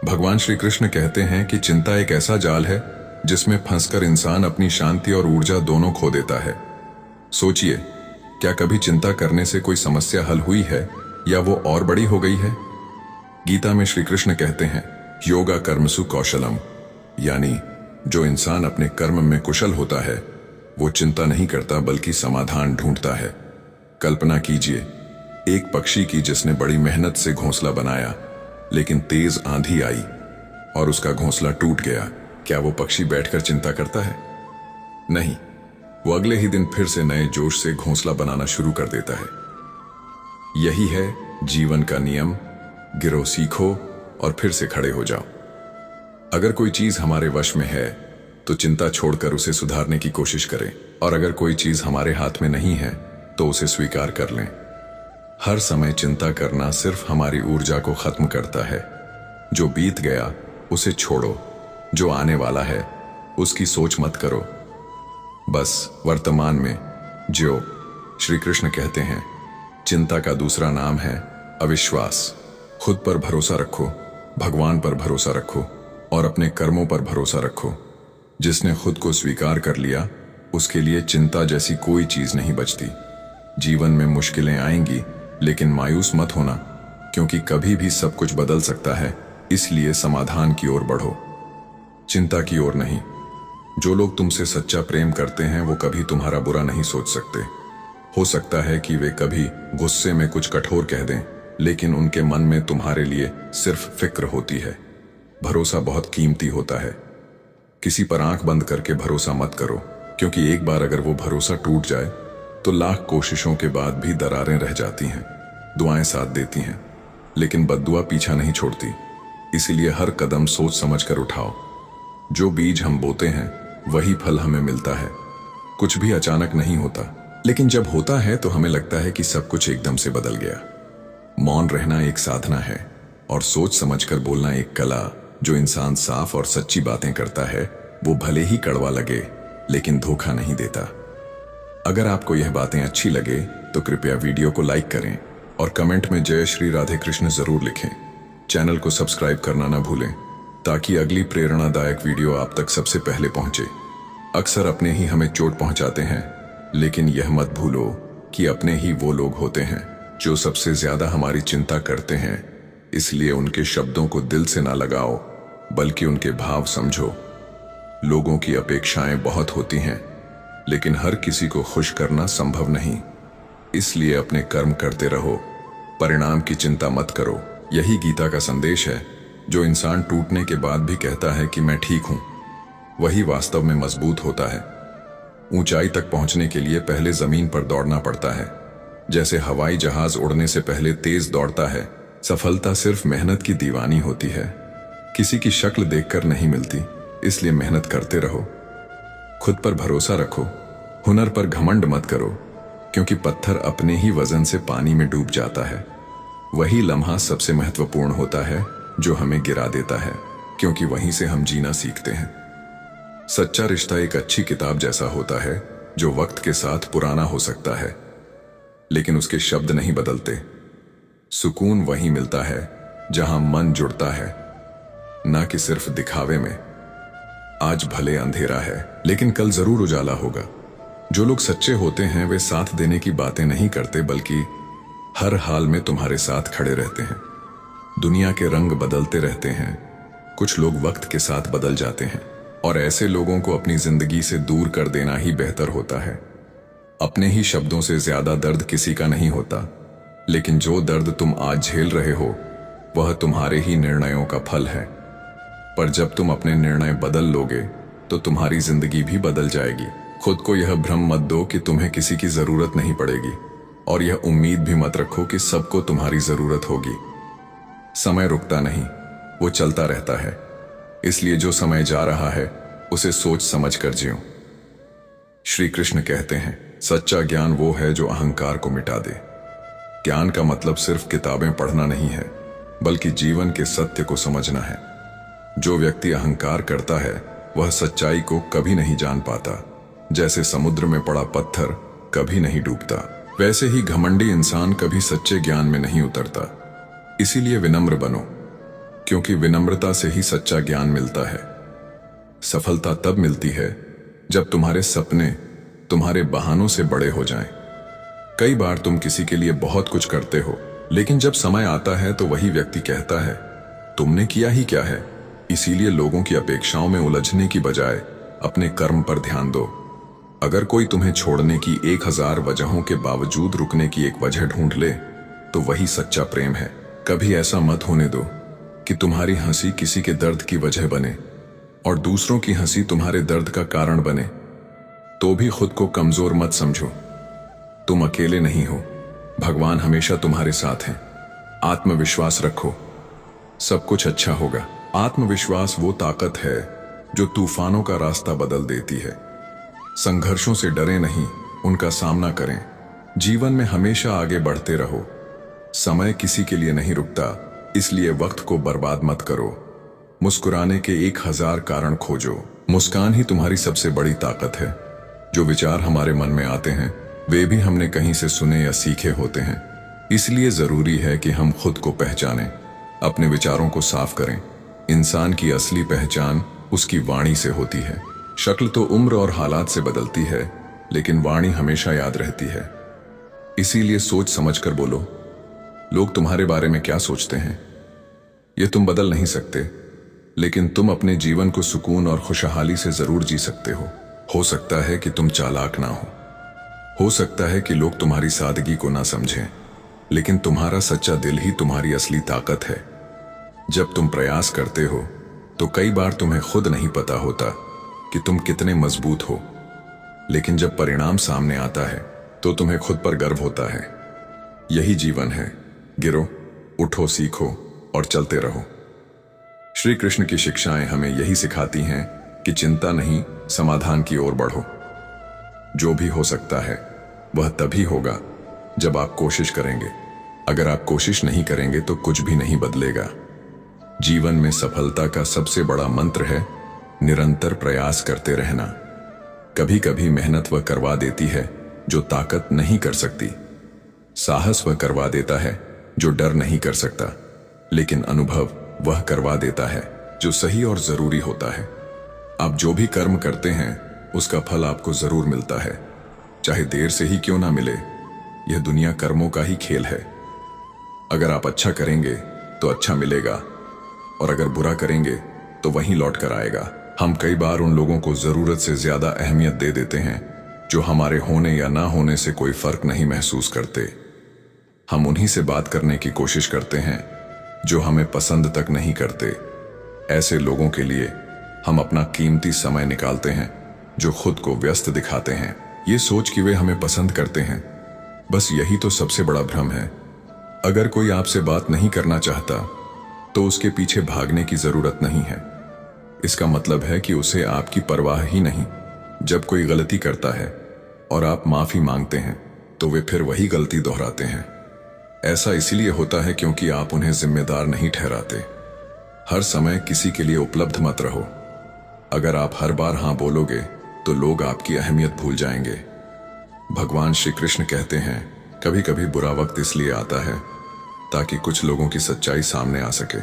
भगवान श्री कृष्ण कहते हैं कि चिंता एक ऐसा जाल है जिसमें फंसकर इंसान अपनी शांति और ऊर्जा दोनों खो देता है। सोचिए, क्या कभी चिंता करने से कोई समस्या हल हुई है या वो और बड़ी हो गई है? गीता में श्री कृष्ण कहते हैं, योगा कर्मसु कौशलम, यानी जो इंसान अपने कर्म में कुशल होता है वो चिंता नहीं करता बल्कि समाधान ढूंढता है। कल्पना कीजिए एक पक्षी की जिसने बड़ी मेहनत से घोंसला बनाया, लेकिन तेज आंधी आई और उसका घोंसला टूट गया। क्या वो पक्षी बैठकर चिंता करता है? नहीं, वो अगले ही दिन फिर से नए जोश से घोंसला बनाना शुरू कर देता है। यही है जीवन का नियम, गिरो सीखो और फिर से खड़े हो जाओ। अगर कोई चीज हमारे वश में है तो चिंता छोड़कर उसे सुधारने की कोशिश करें, और अगर कोई चीज हमारे हाथ में नहीं है तो उसे स्वीकार कर लें। हर समय चिंता करना सिर्फ हमारी ऊर्जा को खत्म करता है। जो बीत गया उसे छोड़ो, जो आने वाला है उसकी सोच मत करो, बस वर्तमान में जियो। श्री कृष्ण कहते हैं, चिंता का दूसरा नाम है अविश्वास। खुद पर भरोसा रखो, भगवान पर भरोसा रखो और अपने कर्मों पर भरोसा रखो। जिसने खुद को स्वीकार कर लिया उसके लिए चिंता जैसी कोई चीज नहीं बचती। जीवन में मुश्किलें आएंगी, लेकिन मायूस मत होना, क्योंकि कभी भी सब कुछ बदल सकता है। इसलिए समाधान की ओर बढ़ो, चिंता की ओर नहीं। जो लोग तुमसे सच्चा प्रेम करते हैं वो कभी तुम्हारा बुरा नहीं सोच सकते। हो सकता है कि वे कभी गुस्से में कुछ कठोर कह दें, लेकिन उनके मन में तुम्हारे लिए सिर्फ फिक्र होती है। भरोसा बहुत कीमती होता है। किसी पर आंख बंद करके भरोसा मत करो, क्योंकि एक बार अगर वो भरोसा टूट जाए तो लाख कोशिशों के बाद भी दरारें रह जाती हैं। दुआएं साथ देती हैं, लेकिन बद्दुआ पीछा नहीं छोड़ती। इसीलिए हर कदम सोच समझ कर उठाओ। जो बीज हम बोते हैं वही फल हमें मिलता है। कुछ भी अचानक नहीं होता, लेकिन जब होता है तो हमें लगता है कि सब कुछ एकदम से बदल गया। मौन रहना एक साधना है और सोच समझकर बोलना एक कला। जो इंसान साफ और सच्ची बातें करता है वो भले ही कड़वा लगे, लेकिन धोखा नहीं देता। अगर आपको यह बातें अच्छी लगे तो कृपया वीडियो को लाइक करें और कमेंट में जय श्री राधे कृष्ण जरूर लिखें। चैनल को सब्सक्राइब करना ना भूलें, ताकि अगली प्रेरणादायक वीडियो आप तक सबसे पहले पहुंचे। अक्सर अपने ही हमें चोट पहुंचाते हैं, लेकिन यह मत भूलो कि अपने ही वो लोग होते हैं जो सबसे ज्यादा हमारी चिंता करते हैं। इसलिए उनके शब्दों को दिल से ना लगाओ, बल्कि उनके भाव समझो। लोगों की अपेक्षाएं बहुत होती हैं, लेकिन हर किसी को खुश करना संभव नहीं। इसलिए अपने कर्म करते रहो, परिणाम की चिंता मत करो। यही गीता का संदेश है। जो इंसान टूटने के बाद भी कहता है कि मैं ठीक हूं, वही वास्तव में मजबूत होता है। ऊंचाई तक पहुंचने के लिए पहले जमीन पर दौड़ना पड़ता है। जैसे हवाई जहाज उड़ने से पहले तेज दौड़ता है, सफलता सिर्फ मेहनत की दीवानी होती है। किसी की शक्ल देखकर नहीं मिलती, इसलिए मेहनत करते रहो। खुद पर भरोसा रखो, हुनर पर घमंड मत करो, क्योंकि पत्थर अपने ही वजन से पानी में डूब जाता है। वही लम्हा सबसे महत्वपूर्ण होता है जो हमें गिरा देता है, क्योंकि वहीं से हम जीना सीखते हैं। सच्चा रिश्ता एक अच्छी किताब जैसा होता है जो वक्त के साथ पुराना हो सकता है, लेकिन उसके शब्द नहीं बदलते। सुकून वहीं मिलता है जहां मन जुड़ता है, ना कि सिर्फ दिखावे में। आज भले अंधेरा है, लेकिन कल जरूर उजाला होगा। जो लोग सच्चे होते हैं वे साथ देने की बातें नहीं करते, बल्कि हर हाल में तुम्हारे साथ खड़े रहते हैं। दुनिया के रंग बदलते रहते हैं, कुछ लोग वक्त के साथ बदल जाते हैं, और ऐसे लोगों को अपनी जिंदगी से दूर कर देना ही बेहतर होता है। अपने ही शब्दों से ज्यादा दर्द किसी का नहीं होता, लेकिन जो दर्द तुम आज झेल रहे हो वह तुम्हारे ही निर्णयों का फल है। पर जब तुम अपने निर्णय बदल लोगे तो तुम्हारी जिंदगी भी बदल जाएगी। खुद को यह भ्रम मत दो कि तुम्हें किसी की जरूरत नहीं पड़ेगी, और यह उम्मीद भी मत रखो कि सबको तुम्हारी जरूरत होगी। समय रुकता नहीं, वो चलता रहता है। इसलिए जो समय जा रहा है उसे सोच समझ कर जियो। श्री कृष्ण कहते हैं, सच्चा ज्ञान वो है जो अहंकार को मिटा दे। ज्ञान का मतलब सिर्फ किताबें पढ़ना नहीं है, बल्कि जीवन के सत्य को समझना है। जो व्यक्ति अहंकार करता है वह सच्चाई को कभी नहीं जान पाता। जैसे समुद्र में पड़ा पत्थर कभी नहीं डूबता, वैसे ही घमंडी इंसान कभी सच्चे ज्ञान में नहीं उतरता। इसीलिए विनम्र बनो, क्योंकि विनम्रता से ही सच्चा ज्ञान मिलता है। सफलता तब मिलती है जब तुम्हारे सपने तुम्हारे बहानों से बड़े हो जाएं। कई बार तुम किसी के लिए बहुत कुछ करते हो, लेकिन जब समय आता है तो वही व्यक्ति कहता है, तुमने किया ही क्या है। इसीलिए लोगों की अपेक्षाओं में उलझने की बजाय अपने कर्म पर ध्यान दो। अगर कोई तुम्हें छोड़ने की 1000 वजहों के बावजूद रुकने की एक वजह ढूंढ ले, तो वही सच्चा प्रेम है। कभी ऐसा मत होने दो कि तुम्हारी हंसी किसी के दर्द की वजह बने और दूसरों की हंसी तुम्हारे दर्द का कारण बने। तो भी खुद को कमजोर मत समझो। तुम अकेले नहीं हो, भगवान हमेशा तुम्हारे साथ हैं। आत्मविश्वास रखो, सब कुछ अच्छा होगा। आत्मविश्वास वो ताकत है जो तूफानों का रास्ता बदल देती है। संघर्षों से डरे नहीं, उनका सामना करें। जीवन में हमेशा आगे बढ़ते रहो। समय किसी के लिए नहीं रुकता, इसलिए वक्त को बर्बाद मत करो। मुस्कुराने के 1000 कारण खोजो। मुस्कान ही तुम्हारी सबसे बड़ी ताकत है। जो विचार हमारे मन में आते हैं वे भी हमने कहीं से सुने या सीखे होते हैं। इसलिए जरूरी है कि हम खुद को पहचानें, अपने विचारों को साफ करें। इंसान की असली पहचान उसकी वाणी से होती है। शक्ल तो उम्र और हालात से बदलती है, लेकिन वाणी हमेशा याद रहती है। इसीलिए सोच समझकर बोलो। लोग तुम्हारे बारे में क्या सोचते हैं ये तुम बदल नहीं सकते, लेकिन तुम अपने जीवन को सुकून और खुशहाली से जरूर जी सकते हो। हो सकता है कि तुम चालाक ना हो सकता है कि लोग तुम्हारी सादगी को ना समझें, लेकिन तुम्हारा सच्चा दिल ही तुम्हारी असली ताकत है। जब तुम प्रयास करते हो तो कई बार तुम्हें खुद नहीं पता होता कि तुम कितने मजबूत हो, लेकिन जब परिणाम सामने आता है तो तुम्हें खुद पर गर्व होता है। यही जीवन है। गिरो, उठो, सीखो और चलते रहो। श्री कृष्ण की शिक्षाएं हमें यही सिखाती हैं कि चिंता नहीं, समाधान की ओर बढ़ो। जो भी हो सकता है वह तभी होगा जब आप कोशिश करेंगे। अगर आप कोशिश नहीं करेंगे तो कुछ भी नहीं बदलेगा। जीवन में सफलता का सबसे बड़ा मंत्र है निरंतर प्रयास करते रहना। कभी कभी मेहनत वह करवा देती है जो ताकत नहीं कर सकती। साहस वह करवा देता है जो डर नहीं कर सकता, लेकिन अनुभव वह करवा देता है जो सही और जरूरी होता है। आप जो भी कर्म करते हैं उसका फल आपको जरूर मिलता है, चाहे देर से ही क्यों ना मिले। यह दुनिया कर्मों का ही खेल है। अगर आप अच्छा करेंगे तो अच्छा मिलेगा, और अगर बुरा करेंगे तो वहीं लौट कर आएगा। हम कई बार उन लोगों को जरूरत से ज्यादा अहमियत दे देते हैं जो हमारे होने या ना होने से कोई फर्क नहीं महसूस करते। हम उन्हीं से बात करने की कोशिश करते हैं जो हमें पसंद तक नहीं करते। ऐसे लोगों के लिए हम अपना कीमती समय निकालते हैं जो खुद को व्यस्त दिखाते हैं, ये सोच कि वे हमें पसंद करते हैं। बस यही तो सबसे बड़ा भ्रम है। अगर कोई आपसे बात नहीं करना चाहता तो उसके पीछे भागने की जरूरत नहीं है। इसका मतलब है कि उसे आपकी परवाह ही नहीं। जब कोई गलती करता है और आप माफी मांगते हैं तो वे फिर वही गलती दोहराते हैं। ऐसा इसलिए होता है क्योंकि आप उन्हें जिम्मेदार नहीं ठहराते। हर समय किसी के लिए उपलब्ध मत रहो। अगर आप हर बार हां बोलोगे तो लोग आपकी अहमियत भूल जाएंगे। भगवान श्री कृष्ण कहते हैं, कभी कभी बुरा वक्त इसलिए आता है ताकि कुछ लोगों की सच्चाई सामने आ सके।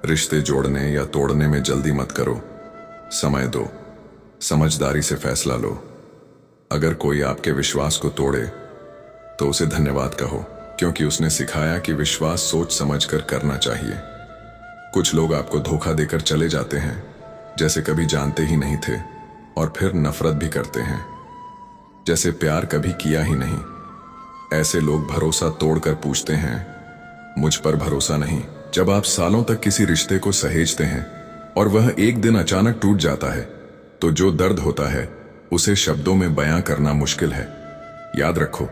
रिश्ते जोड़ने या तोड़ने में जल्दी मत करो, समय दो, समझदारी से फैसला लो। अगर कोई आपके विश्वास को तोड़े तो उसे धन्यवाद कहो, क्योंकि उसने सिखाया कि विश्वास सोच समझकर करना चाहिए। कुछ लोग आपको धोखा देकर चले जाते हैं जैसे कभी जानते ही नहीं थे, और फिर नफरत भी करते हैं जैसे प्यार कभी किया ही नहीं। ऐसे लोग भरोसा तोड़कर पूछते हैं, मुझ पर भरोसा नहीं। जब आप सालों तक किसी रिश्ते को सहेजते हैं और वह एक दिन अचानक टूट जाता है तो जो दर्द होता है उसे शब्दों में बयां करना मुश्किल है। याद रखो,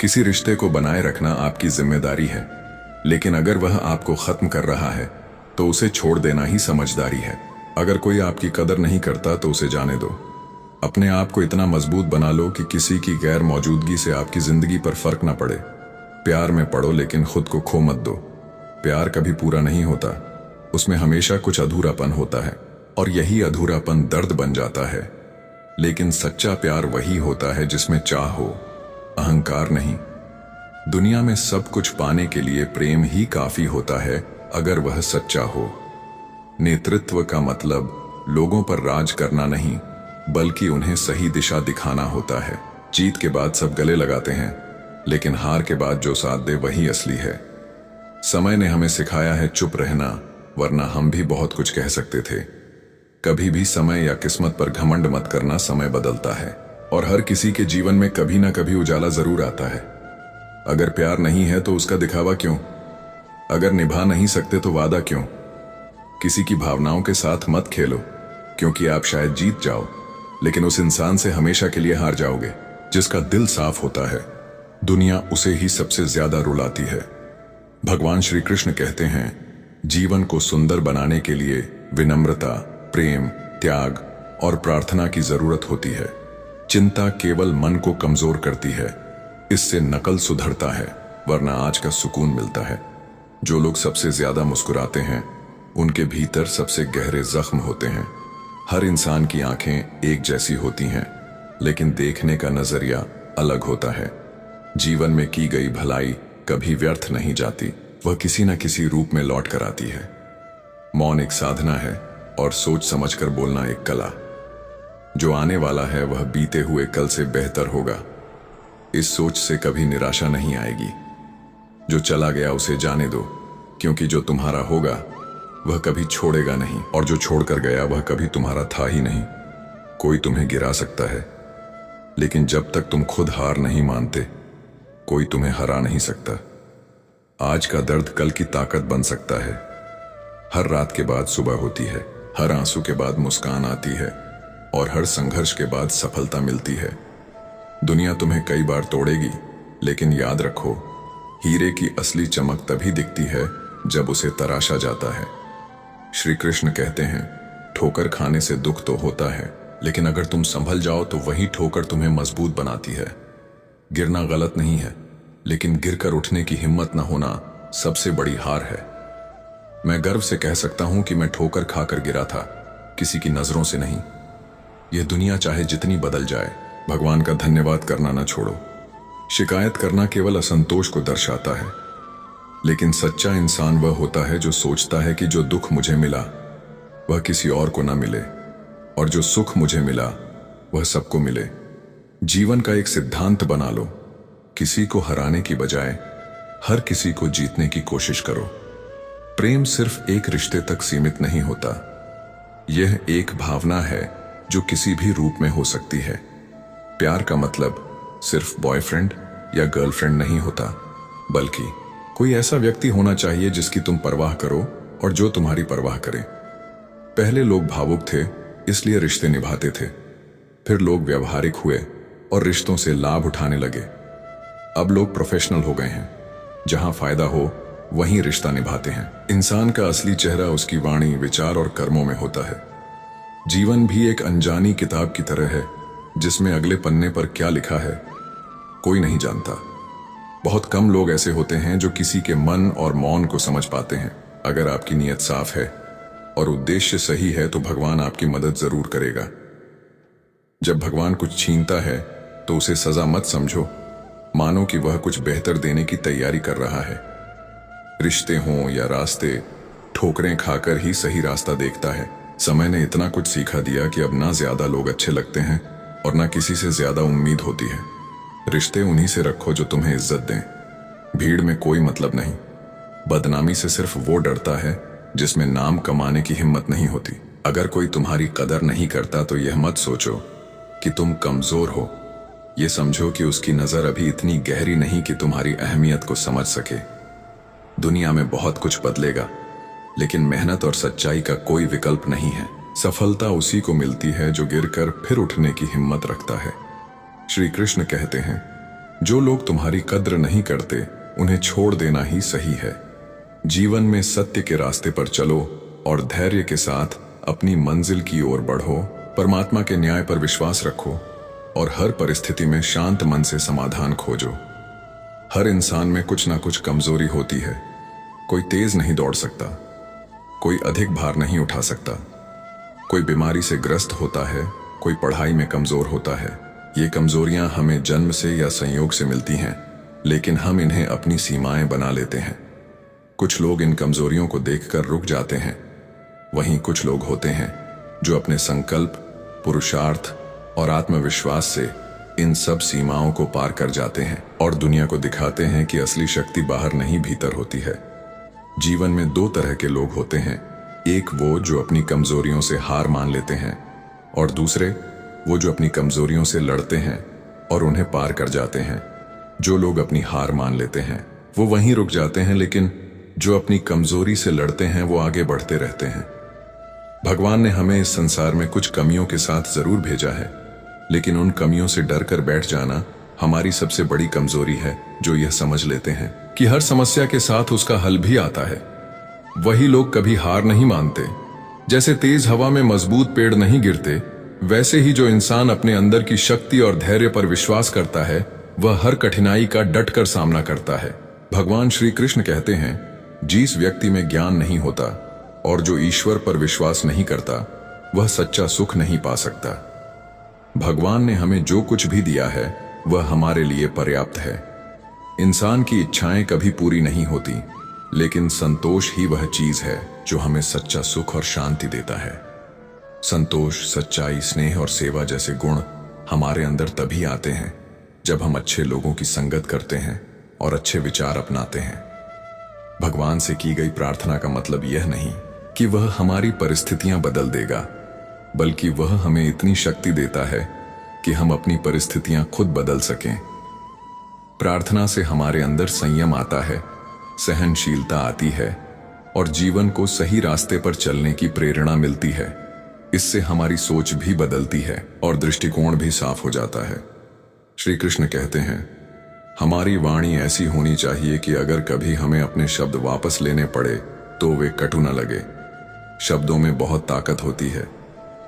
किसी रिश्ते को बनाए रखना आपकी जिम्मेदारी है, लेकिन अगर वह आपको खत्म कर रहा है तो उसे छोड़ देना ही समझदारी है। अगर कोई आपकी कदर नहीं करता तो उसे जाने दो। अपने आप को इतना मजबूत बना लो कि किसी की गैर मौजूदगी से आपकी जिंदगी पर फर्क ना पड़े। प्यार में पड़ो लेकिन खुद को खो मत दो। प्यार कभी पूरा नहीं होता, उसमें हमेशा कुछ अधूरापन होता है, और यही अधूरापन दर्द बन जाता है। लेकिन सच्चा प्यार वही होता है जिसमें चाह हो, अहंकार नहीं। दुनिया में सब कुछ पाने के लिए प्रेम ही काफी होता है, अगर वह सच्चा हो। नेतृत्व का मतलब लोगों पर राज करना नहीं, बल्कि उन्हें सही दिशा दिखाना होता है। जीत के बाद सब गले लगाते हैं, लेकिन हार के बाद जो साथ दे वही असली है। समय ने हमें सिखाया है चुप रहना, वरना हम भी बहुत कुछ कह सकते थे। कभी भी समय या किस्मत पर घमंड मत करना, समय बदलता है और हर किसी के जीवन में कभी ना कभी उजाला जरूर आता है। अगर प्यार नहीं है तो उसका दिखावा क्यों? अगर निभा नहीं सकते तो वादा क्यों? किसी की भावनाओं के साथ मत खेलो, क्योंकि आप शायद जीत जाओ, लेकिन उस इंसान से हमेशा के लिए हार जाओगे। जिसका दिल साफ होता है, दुनिया उसे ही सबसे ज्यादा रुलाती है। भगवान श्री कृष्ण कहते हैं, जीवन को सुंदर बनाने के लिए विनम्रता, प्रेम, त्याग और प्रार्थना की जरूरत होती है। चिंता केवल मन को कमजोर करती है, इससे नकल सुधरता है, वरना आज का सुकून मिलता है। जो लोग सबसे ज्यादा मुस्कुराते हैं, उनके भीतर सबसे गहरे जख्म होते हैं। हर इंसान की आंखें एक जैसी होती हैं, लेकिन देखने का नजरिया अलग होता है। जीवन में की गई भलाई कभी व्यर्थ नहीं जाती, वह किसी न किसी रूप में लौट कर आती है। मौन एक साधना है और सोच समझकर बोलना एक कला। जो आने वाला है वह बीते हुए कल से बेहतर होगा। इस सोच से कभी निराशा नहीं आएगी। जो चला गया उसे जाने दो, क्योंकि जो तुम्हारा होगा वह कभी छोड़ेगा नहीं, और जो छोड़कर गया वह कभी तुम्हारा था ही नहीं। कोई तुम्हें गिरा सकता है, लेकिन जब तक तुम खुद हार नहीं मानते, कोई तुम्हें हरा नहीं सकता। आज का दर्द कल की ताकत बन सकता है। हर रात के बाद सुबह होती है, हर आंसू के बाद मुस्कान आती है, और हर संघर्ष के बाद सफलता मिलती है। दुनिया तुम्हें कई बार तोड़ेगी, लेकिन याद रखो, हीरे की असली चमक तभी दिखती है जब उसे तराशा जाता है। श्री कृष्ण कहते हैं, ठोकर खाने से दुख तो होता है, लेकिन अगर तुम संभल जाओ तो वही ठोकर तुम्हें मजबूत बनाती है। गिरना गलत नहीं है, लेकिन गिरकर उठने की हिम्मत न होना सबसे बड़ी हार है। मैं गर्व से कह सकता हूं कि मैं ठोकर खाकर गिरा था, किसी की नजरों से नहीं। यह दुनिया चाहे जितनी बदल जाए, भगवान का धन्यवाद करना न छोड़ो। शिकायत करना केवल असंतोष को दर्शाता है, लेकिन सच्चा इंसान वह होता है जो सोचता है कि जो दुख मुझे मिला वह किसी और को ना मिले, और जो सुख मुझे मिला वह सबको मिले। जीवन का एक सिद्धांत बना लो, किसी को हराने की बजाय हर किसी को जीतने की कोशिश करो। प्रेम सिर्फ एक रिश्ते तक सीमित नहीं होता, यह एक भावना है जो किसी भी रूप में हो सकती है। प्यार का मतलब सिर्फ बॉयफ्रेंड या गर्लफ्रेंड नहीं होता, बल्कि कोई ऐसा व्यक्ति होना चाहिए जिसकी तुम परवाह करो और जो तुम्हारी परवाह करे। पहले लोग भावुक थे, इसलिए रिश्ते निभाते थे। फिर लोग व्यवहारिक हुए और रिश्तों से लाभ उठाने लगे। अब लोग प्रोफेशनल हो गए हैं, जहां फायदा हो वहीं रिश्ता निभाते हैं। इंसान का असली चेहरा उसकी वाणी, विचार और कर्मों में होता है। जीवन भी एक अनजानी किताब की तरह है, जिसमें अगले पन्ने पर क्या लिखा है कोई नहीं जानता। बहुत कम लोग ऐसे होते हैं जो किसी के मन और मौन को समझ पाते हैं। अगर आपकी नीयत साफ है और उद्देश्य सही है तो भगवान आपकी मदद जरूर करेगा। जब भगवान कुछ छीनता है तो उसे सजा मत समझो, मानो कि वह कुछ बेहतर देने की तैयारी कर रहा है। रिश्ते हों या रास्ते, ठोकरें खाकर ही सही रास्ता देखता है। समय ने इतना कुछ सिखा दिया कि अब ना ज्यादा लोग अच्छे लगते हैं और ना किसी से ज्यादा उम्मीद होती है। रिश्ते उन्हीं से रखो जो तुम्हें इज्जत दें। भीड़ में कोई मतलब नहीं। बदनामी से सिर्फ वो डरता है जिसमें नाम कमाने की हिम्मत नहीं होती। अगर कोई तुम्हारी कदर नहीं करता तो यह मत सोचो कि तुम कमजोर हो। यह समझो कि उसकी नजर अभी इतनी गहरी नहीं कि तुम्हारी अहमियत को समझ सके। दुनिया में बहुत कुछ बदलेगा, लेकिन मेहनत और सच्चाई का कोई विकल्प नहीं है। सफलता उसी को मिलती है जो गिरकर फिर उठने की हिम्मत रखता है। श्री कृष्ण कहते हैं, जो लोग तुम्हारी कद्र नहीं करते उन्हें छोड़ देना ही सही है। जीवन में सत्य के रास्ते पर चलो और धैर्य के साथ अपनी मंजिल की ओर बढ़ो। परमात्मा के न्याय पर विश्वास रखो और हर परिस्थिति में शांत मन से समाधान खोजो। हर इंसान में कुछ ना कुछ कमजोरी होती है। कोई तेज नहीं दौड़ सकता, कोई अधिक भार नहीं उठा सकता, कोई बीमारी से ग्रस्त होता है, कोई पढ़ाई में कमजोर होता है। ये कमजोरियां हमें जन्म से या संयोग से मिलती हैं, लेकिन हम इन्हें अपनी सीमाएं बना लेते हैं। कुछ लोग इन कमजोरियों को देखकर रुक जाते हैं, वहीं कुछ लोग होते हैं जो अपने संकल्प, पुरुषार्थ और आत्मविश्वास से इन सब सीमाओं को पार कर जाते हैं और दुनिया को दिखाते हैं कि असली शक्ति बाहर नहीं भीतर होती है। जीवन में दो तरह के लोग होते हैं, एक वो जो अपनी कमजोरियों से हार मान लेते हैं और दूसरे वो जो अपनी कमजोरियों से लड़ते हैं और उन्हें पार कर जाते हैं। जो लोग अपनी हार मान लेते हैं वो वहीं रुक जाते हैं, लेकिन जो अपनी कमजोरी से लड़ते हैं वो आगे बढ़ते रहते हैं। भगवान ने हमें इस संसार में कुछ कमियों के साथ जरूर भेजा है, लेकिन उन कमियों से डर कर बैठ जाना हमारी सबसे बड़ी कमजोरी है, जो यह समझ लेते हैं कि हर समस्या के साथ उसका हल भी आता है। वही लोग कभी हार नहीं मानते। जैसे तेज हवा में मजबूत पेड़ नहीं गिरते, वैसे ही जो इंसान अपने अंदर की शक्ति और धैर्य पर विश्वास करता है वह हर कठिनाई का डटकर सामना करता है। भगवान श्री कृष्ण कहते हैं, जिस व्यक्ति में ज्ञान नहीं होता और जो ईश्वर पर विश्वास नहीं करता वह सच्चा सुख नहीं पा सकता। भगवान ने हमें जो कुछ भी दिया है वह हमारे लिए पर्याप्त है। इंसान की इच्छाएं कभी पूरी नहीं होती, लेकिन संतोष ही वह चीज है जो हमें सच्चा सुख और शांति देता है। संतोष, सच्चाई, स्नेह और सेवा जैसे गुण हमारे अंदर तभी आते हैं जब हम अच्छे लोगों की संगत करते हैं और अच्छे विचार अपनाते हैं। भगवान से की गई प्रार्थना का मतलब यह नहीं कि वह हमारी परिस्थितियां बदल देगा, बल्कि वह हमें इतनी शक्ति देता है कि हम अपनी परिस्थितियां खुद बदल सकें। प्रार्थना से हमारे अंदर संयम आता है, सहनशीलता आती है और जीवन को सही रास्ते पर चलने की प्रेरणा मिलती है। इससे हमारी सोच भी बदलती है और दृष्टिकोण भी साफ हो जाता है। श्री कृष्ण कहते हैं, हमारी वाणी ऐसी होनी चाहिए कि अगर कभी हमें अपने शब्द वापस लेने पड़े तो वे कटु न लगे। शब्दों में बहुत ताकत होती है,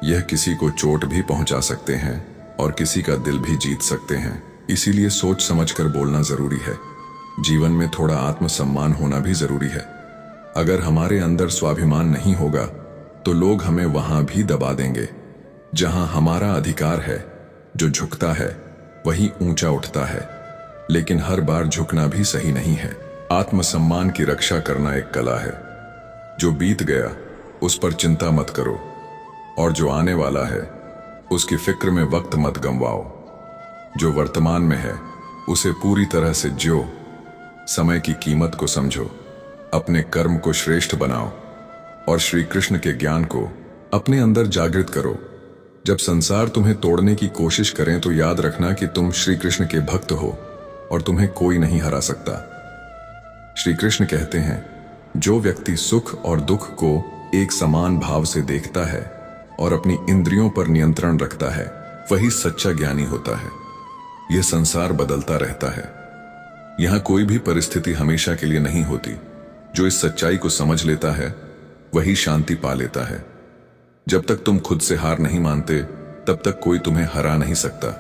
यह किसी को चोट भी पहुंचा सकते हैं और किसी का दिल भी जीत सकते हैं। इसीलिए सोच समझकर बोलना जरूरी है। जीवन में थोड़ा आत्मसम्मान होना भी जरूरी है। अगर हमारे अंदर स्वाभिमान नहीं होगा तो लोग हमें वहां भी दबा देंगे। जहां हमारा अधिकार है, जो झुकता है वही ऊंचा उठता है, लेकिन हर बार झुकना भी सही नहीं है। आत्मसम्मान की रक्षा करना एक कला है। जो बीत गया उस पर चिंता मत करो और जो आने वाला है उसकी फिक्र में वक्त मत गंवाओ। जो वर्तमान में है उसे पूरी तरह से जियो। समय की कीमत को समझो, अपने कर्म को श्रेष्ठ बनाओ और श्री कृष्ण के ज्ञान को अपने अंदर जागृत करो। जब संसार तुम्हें तोड़ने की कोशिश करें तो याद रखना कि तुम श्री कृष्ण के भक्त हो और तुम्हें कोई नहीं हरा सकता। श्री कृष्ण कहते हैं, जो व्यक्ति सुख और दुख को एक समान भाव से देखता है और अपनी इंद्रियों पर नियंत्रण रखता है, वही सच्चा ज्ञानी होता है। यह संसार बदलता रहता है, यहां कोई भी परिस्थिति हमेशा के लिए नहीं होती। जो इस सच्चाई को समझ लेता है वही शांति पा लेता है। जब तक तुम खुद से हार नहीं मानते तब तक कोई तुम्हें हरा नहीं सकता।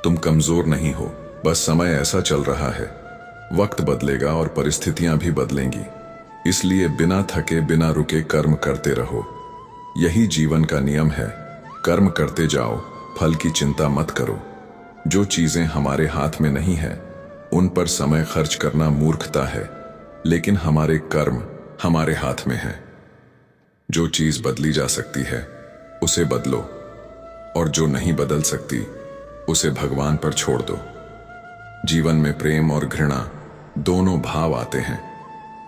तुम कमजोर नहीं हो, बस समय ऐसा चल रहा है। वक्त बदलेगा और परिस्थितियां भी बदलेंगी, इसलिए बिना थके बिना रुके कर्म करते रहो। यही जीवन का नियम है। कर्म करते जाओ, फल की चिंता मत करो। जो चीजें हमारे हाथ में नहीं है उन पर समय खर्च करना मूर्खता है, लेकिन हमारे कर्म हमारे हाथ में है। जो चीज बदली जा सकती है उसे बदलो और जो नहीं बदल सकती उसे भगवान पर छोड़ दो। जीवन में प्रेम और घृणा दोनों भाव आते हैं,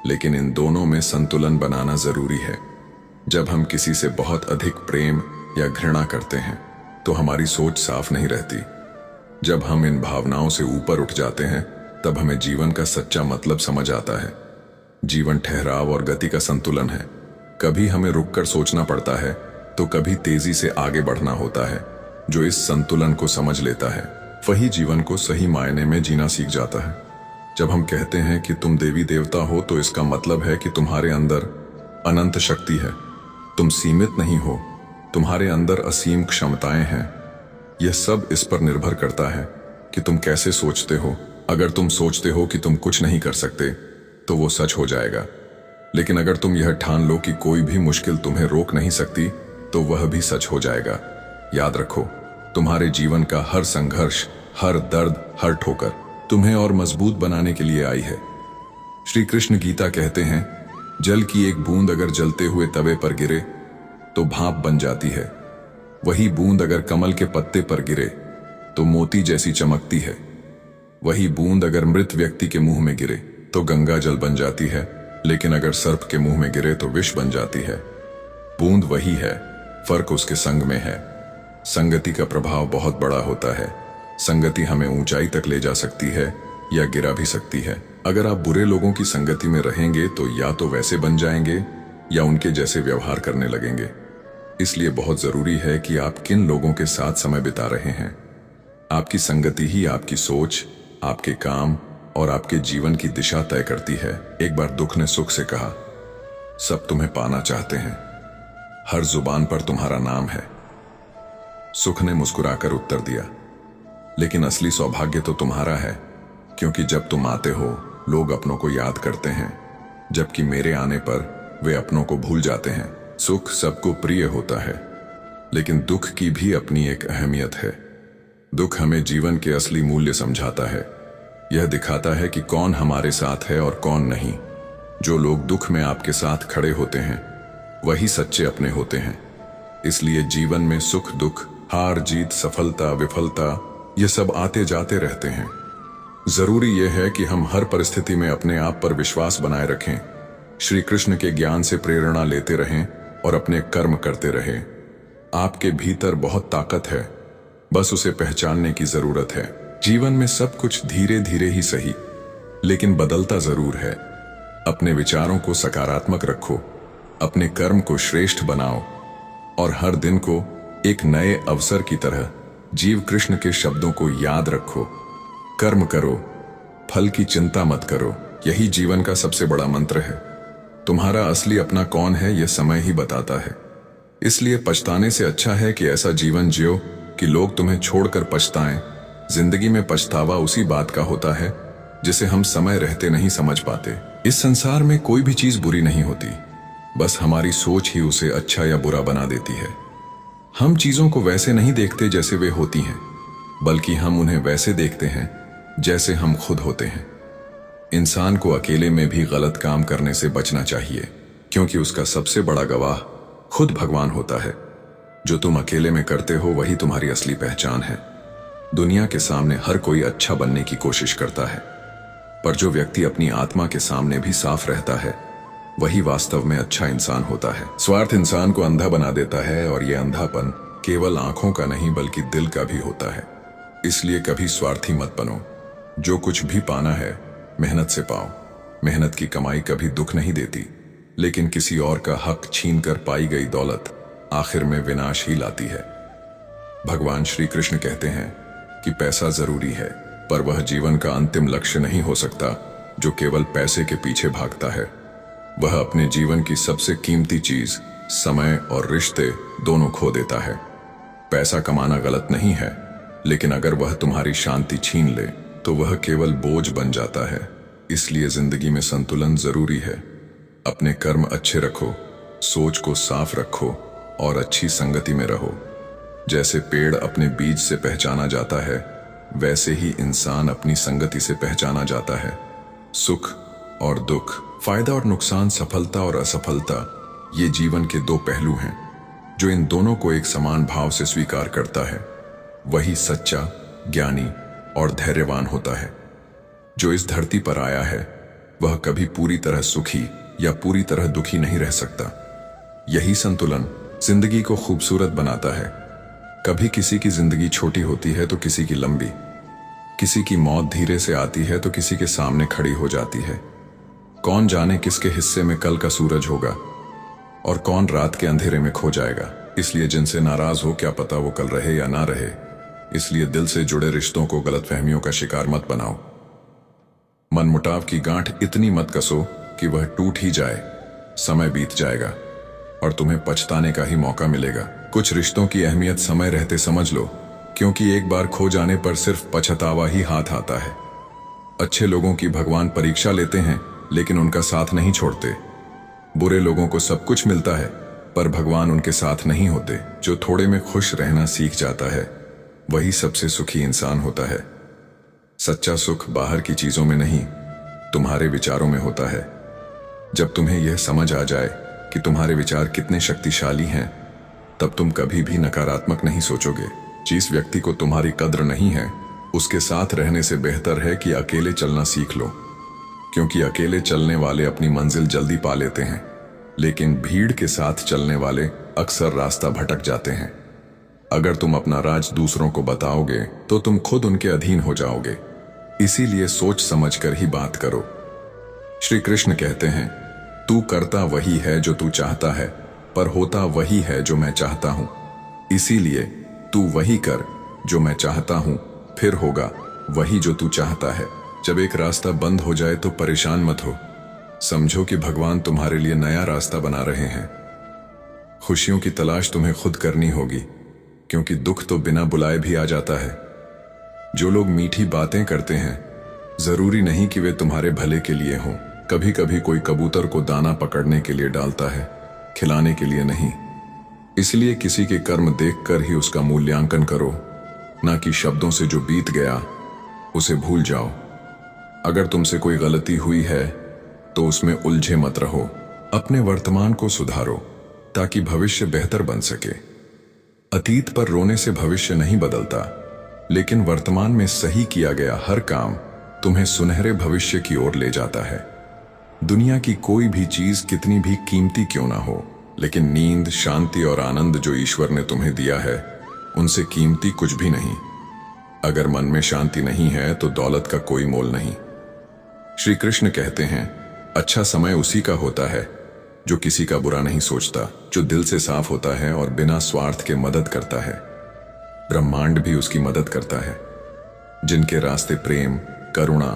लेकिन इन दोनों में संतुलन बनाना जरूरी है। जब हम किसी से बहुत अधिक प्रेम या घृणा करते हैं तो हमारी सोच साफ नहीं रहती। जब हम इन भावनाओं से ऊपर उठ जाते हैं तब हमें जीवन का सच्चा मतलब समझ आता है। जीवन ठहराव और गति का संतुलन है। कभी हमें रुककर सोचना पड़ता है तो कभी तेजी से आगे बढ़ना होता है। जो इस संतुलन को समझ लेता है वही जीवन को सही मायने में जीना सीख जाता है। जब हम कहते हैं कि तुम देवी देवता हो तो इसका मतलब है कि तुम्हारे अंदर अनंत शक्ति है। तुम सीमित नहीं हो, तुम्हारे अंदर असीम क्षमताएं हैं। यह सब इस पर निर्भर करता है कि तुम कैसे सोचते हो। अगर तुम सोचते हो कि तुम कुछ नहीं कर सकते तो वो सच हो जाएगा, लेकिन अगर तुम यह ठान लो कि कोई भी मुश्किल तुम्हें रोक नहीं सकती तो वह भी सच हो जाएगा। याद रखो, तुम्हारे जीवन का हर संघर्ष, हर दर्द, हर ठोकर तुम्हें और मजबूत बनाने के लिए आई है। श्री कृष्ण गीता कहते हैं, जल की एक बूंद अगर जलते हुए तवे पर गिरे तो भाप बन जाती है, वही बूंद अगर कमल के पत्ते पर गिरे तो मोती जैसी चमकती है, वही बूंद अगर मृत व्यक्ति के मुंह में गिरे तो गंगा जल बन जाती है, लेकिन अगर सर्प के मुंह में गिरे तो विष बन जाती है। बूंद वही है, फर्क उसके संग में है। संगति का प्रभाव बहुत बड़ा होता है। संगति हमें ऊंचाई तक ले जा सकती है या गिरा भी सकती है। अगर आप बुरे लोगों की संगति में रहेंगे तो या तो वैसे बन जाएंगे या उनके जैसे व्यवहार करने लगेंगे। इसलिए बहुत जरूरी है कि आप किन लोगों के साथ समय बिता रहे हैं। आपकी संगति ही आपकी सोच, आपके काम और आपके जीवन की दिशा तय करती है। एक बार दुख ने सुख से कहा, सब तुम्हें पाना चाहते हैं, हर जुबान पर तुम्हारा नाम है। सुख ने मुस्कुराकर उत्तर दिया, लेकिन असली सौभाग्य तो तुम्हारा है, क्योंकि जब तुम आते हो लोग अपनों को याद करते हैं, जबकि मेरे आने पर वे अपनों को भूल जाते हैं। सुख सबको प्रिय होता है, लेकिन दुख की भी अपनी एक अहमियत है। दुख हमें जीवन के असली मूल्य समझाता है। यह दिखाता है कि कौन हमारे साथ है और कौन नहीं। जो लोग दुख में आपके साथ खड़े होते हैं वही सच्चे अपने होते हैं। इसलिए जीवन में सुख दुख, हार जीत, सफलता विफलता, ये सब आते जाते रहते हैं। जरूरी यह है कि हम हर परिस्थिति में अपने आप पर विश्वास बनाए रखें, श्री कृष्ण के ज्ञान से प्रेरणा लेते रहें और अपने कर्म करते रहें। आपके भीतर बहुत ताकत है, बस उसे पहचानने की जरूरत है। जीवन में सब कुछ धीरे धीरे ही सही, लेकिन बदलता जरूर है। अपने विचारों को सकारात्मक रखो, अपने कर्म को श्रेष्ठ बनाओ और हर दिन को एक नए अवसर की तरह जीव। कृष्ण के शब्दों को याद रखो, कर्म करो, फल की चिंता मत करो। यही जीवन का सबसे बड़ा मंत्र है। तुम्हारा असली अपना कौन है यह समय ही बताता है। इसलिए पछताने से अच्छा है कि ऐसा जीवन जियो कि लोग तुम्हें छोड़कर पछताएं। जिंदगी में पछतावा उसी बात का होता है जिसे हम समय रहते नहीं समझ पाते। इस संसार में कोई भी चीज बुरी नहीं होती, बस हमारी सोच ही उसे अच्छा या बुरा बना देती है। हम चीजों को वैसे नहीं देखते जैसे वे होती हैं, बल्कि हम उन्हें वैसे देखते हैं जैसे हम खुद होते हैं। इंसान को अकेले में भी गलत काम करने से बचना चाहिए, क्योंकि उसका सबसे बड़ा गवाह खुद भगवान होता है। जो तुम अकेले में करते हो वही तुम्हारी असली पहचान है। दुनिया के सामने हर कोई अच्छा बनने की कोशिश करता है, पर जो व्यक्ति अपनी आत्मा के सामने भी साफ रहता है वही वास्तव में अच्छा इंसान होता है। स्वार्थ इंसान को अंधा बना देता है, और यह अंधापन केवल आंखों का नहीं बल्कि दिल का भी होता है। इसलिए कभी स्वार्थी मत बनो। जो कुछ भी पाना है मेहनत से पाओ। मेहनत की कमाई कभी दुख नहीं देती, लेकिन किसी और का हक छीनकर पाई गई दौलत आखिर में विनाश ही लाती है। भगवान श्री कृष्ण कहते हैं कि पैसा जरूरी है, पर वह जीवन का अंतिम लक्ष्य नहीं हो सकता। जो केवल पैसे के पीछे भागता है वह अपने जीवन की सबसे कीमती चीज, समय और रिश्ते दोनों खो देता है। पैसा कमाना गलत नहीं है, लेकिन अगर वह तुम्हारी शांति छीन ले तो वह केवल बोझ बन जाता है। इसलिए जिंदगी में संतुलन जरूरी है। अपने कर्म अच्छे रखो, सोच को साफ रखो और अच्छी संगति में रहो। जैसे पेड़ अपने बीज से पहचाना जाता है, वैसे ही इंसान अपनी संगति से पहचाना जाता है। सुख और दुख, फायदा और नुकसान, सफलता और असफलता, ये जीवन के दो पहलू हैं। जो इन दोनों को एक समान भाव से स्वीकार करता है वही सच्चा, ज्ञानी और धैर्यवान होता है। जो इस धरती पर आया है वह कभी पूरी तरह सुखी या पूरी तरह दुखी नहीं रह सकता। यही संतुलन जिंदगी को खूबसूरत बनाता है। कभी किसी की जिंदगी छोटी होती है तो किसी की लंबी, किसी की मौत धीरे से आती है तो किसी के सामने खड़ी हो जाती है। कौन जाने किसके हिस्से में कल का सूरज होगा और कौन रात के अंधेरे में खो जाएगा। इसलिए जिनसे नाराज हो क्या पता वो कल रहे या ना रहे। इसलिए दिल से जुड़े रिश्तों को गलतफहमियों का शिकार मत बनाओ। मनमुटाव की गांठ इतनी मत कसो कि वह टूट ही जाए। समय बीत जाएगा और तुम्हें पछताने का ही मौका मिलेगा। कुछ रिश्तों की अहमियत समय रहते समझ लो, क्योंकि एक बार खो जाने पर सिर्फ पछतावा ही हाथ आता है। अच्छे लोगों की भगवान परीक्षा लेते हैं, लेकिन उनका साथ नहीं छोड़ते। बुरे लोगों को सब कुछ मिलता है, पर भगवान उनके साथ नहीं होते। जो थोड़े में खुश रहना सीख जाता है वही सबसे सुखी इंसान होता है। सच्चा सुख बाहर की चीजों में नहीं, तुम्हारे विचारों में होता है। जब तुम्हें यह समझ आ जाए कि तुम्हारे विचार कितने शक्तिशाली हैं, तब तुम कभी भी नकारात्मक नहीं सोचोगे। जिस व्यक्ति को तुम्हारी कद्र नहीं है, उसके साथ रहने से बेहतर है कि अकेले चलना सीख लो, क्योंकि अकेले चलने वाले अपनी मंजिल जल्दी पा लेते हैं, लेकिन भीड़ के साथ चलने वाले अक्सर रास्ता भटक जाते हैं। अगर तुम अपना राज दूसरों को बताओगे तो तुम खुद उनके अधीन हो जाओगे। इसीलिए सोच समझकर ही बात करो। श्री कृष्ण कहते हैं, तू करता वही है जो तू चाहता है, पर होता वही है जो मैं चाहता हूं। इसीलिए तू वही कर जो मैं चाहता हूं, फिर होगा वही जो तू चाहता है। जब एक रास्ता बंद हो जाए तो परेशान मत हो। समझो कि भगवान तुम्हारे लिए नया रास्ता बना रहे हैं। खुशियों की तलाश तुम्हें खुद करनी होगी, क्योंकि दुख तो बिना बुलाए भी आ जाता है। जो लोग मीठी बातें करते हैं, जरूरी नहीं कि वे तुम्हारे भले के लिए हों। कभी कभी कोई कबूतर को दाना पकड़ने के लिए डालता है, खिलाने के लिए नहीं। इसलिए किसी के कर्म देखकर ही उसका मूल्यांकन करो, ना कि शब्दों से जो बीत गया उसे भूल जाओ। अगर तुमसे कोई गलती हुई है तो उसमें उलझे मत रहो। अपने वर्तमान को सुधारो ताकि भविष्य बेहतर बन सके। अतीत पर रोने से भविष्य नहीं बदलता, लेकिन वर्तमान में सही किया गया हर काम तुम्हें सुनहरे भविष्य की ओर ले जाता है। दुनिया की कोई भी चीज कितनी भी कीमती क्यों ना हो, लेकिन नींद, शांति और आनंद जो ईश्वर ने तुम्हें दिया है, उनसे कीमती कुछ भी नहीं। अगर मन में शांति नहीं है तो दौलत का कोई मोल नहीं। श्री कृष्ण कहते हैं, अच्छा समय उसी का होता है जो किसी का बुरा नहीं सोचता, जो दिल से साफ होता है और बिना स्वार्थ के मदद करता है। ब्रह्मांड भी उसकी मदद करता है। जिनके रास्ते प्रेम, करुणा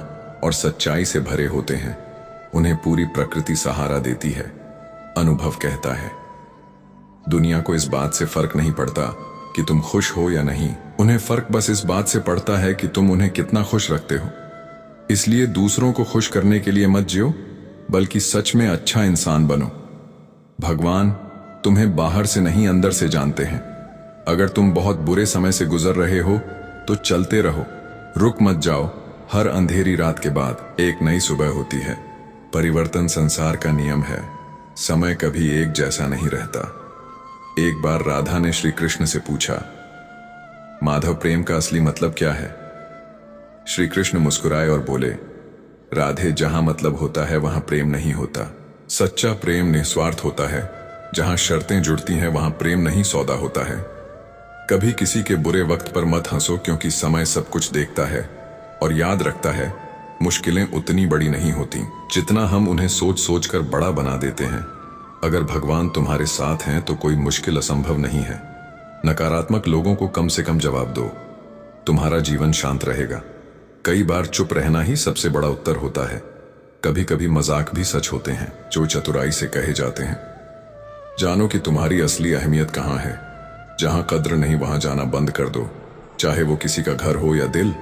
और सच्चाई से भरे होते हैं, उन्हें पूरी प्रकृति सहारा देती है। अनुभव कहता है, दुनिया को इस बात से फर्क नहीं पड़ता कि तुम खुश हो या नहीं। उन्हें फर्क बस इस बात से पड़ता है कि तुम उन्हें कितना खुश रखते हो। इसलिए दूसरों को खुश करने के लिए मत जियो, बल्कि सच में अच्छा इंसान बनो। भगवान तुम्हें बाहर से नहीं, अंदर से जानते हैं। अगर तुम बहुत बुरे समय से गुजर रहे हो तो चलते रहो, रुक मत जाओ। हर अंधेरी रात के बाद एक नई सुबह होती है। परिवर्तन संसार का नियम है। समय कभी एक जैसा नहीं रहता। एक बार राधा ने श्री कृष्ण से पूछा, माधव, प्रेम का असली मतलब क्या है? श्री कृष्ण मुस्कुराए और बोले, राधे, जहां मतलब होता है वहां प्रेम नहीं होता। सच्चा प्रेम निस्वार्थ होता है। जहां शर्तें जुड़ती हैं वहां प्रेम नहीं, सौदा होता है। कभी किसी के बुरे वक्त पर मत हंसो, क्योंकि समय सब कुछ देखता है और याद रखता है। मुश्किलें उतनी बड़ी नहीं होती जितना हम उन्हें सोच सोच कर बड़ा बना देते हैं। अगर भगवान तुम्हारे साथ हैं तो कोई मुश्किल असंभव नहीं है। नकारात्मक लोगों को कम से कम जवाब दो, तुम्हारा जीवन शांत रहेगा। कई बार चुप रहना ही सबसे बड़ा उत्तर होता है। कभी कभी मजाक भी सच होते हैं जो चतुराई से कहे जाते हैं। जानो कि तुम्हारी असली अहमियत कहाँ है। जहां कद्र नहीं वहां जाना बंद कर दो, चाहे वो किसी का घर हो या दिल।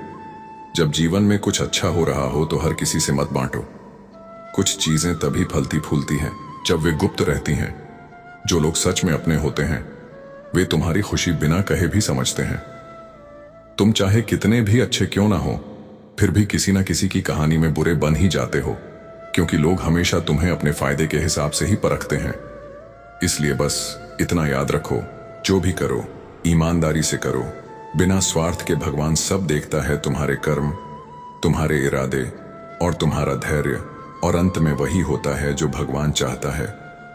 जब जीवन में कुछ अच्छा हो रहा हो तो हर किसी से मत बांटो। कुछ चीजें तभी फलती फूलती हैं जब वे गुप्त रहती हैं। जो लोग सच में अपने होते हैं, वे तुम्हारी खुशी बिना कहे भी समझते हैं। तुम चाहे कितने भी अच्छे क्यों ना हो, फिर भी किसी न किसी की कहानी में बुरे बन ही जाते हो, क्योंकि लोग हमेशा तुम्हें अपने फायदे के हिसाब से ही परखते हैं। इसलिए बस इतना याद रखो, जो भी करो ईमानदारी से करो, बिना स्वार्थ के। भगवान सब देखता है, तुम्हारे कर्म, तुम्हारे इरादे और तुम्हारा धैर्य। और अंत में वही होता है जो भगवान चाहता है,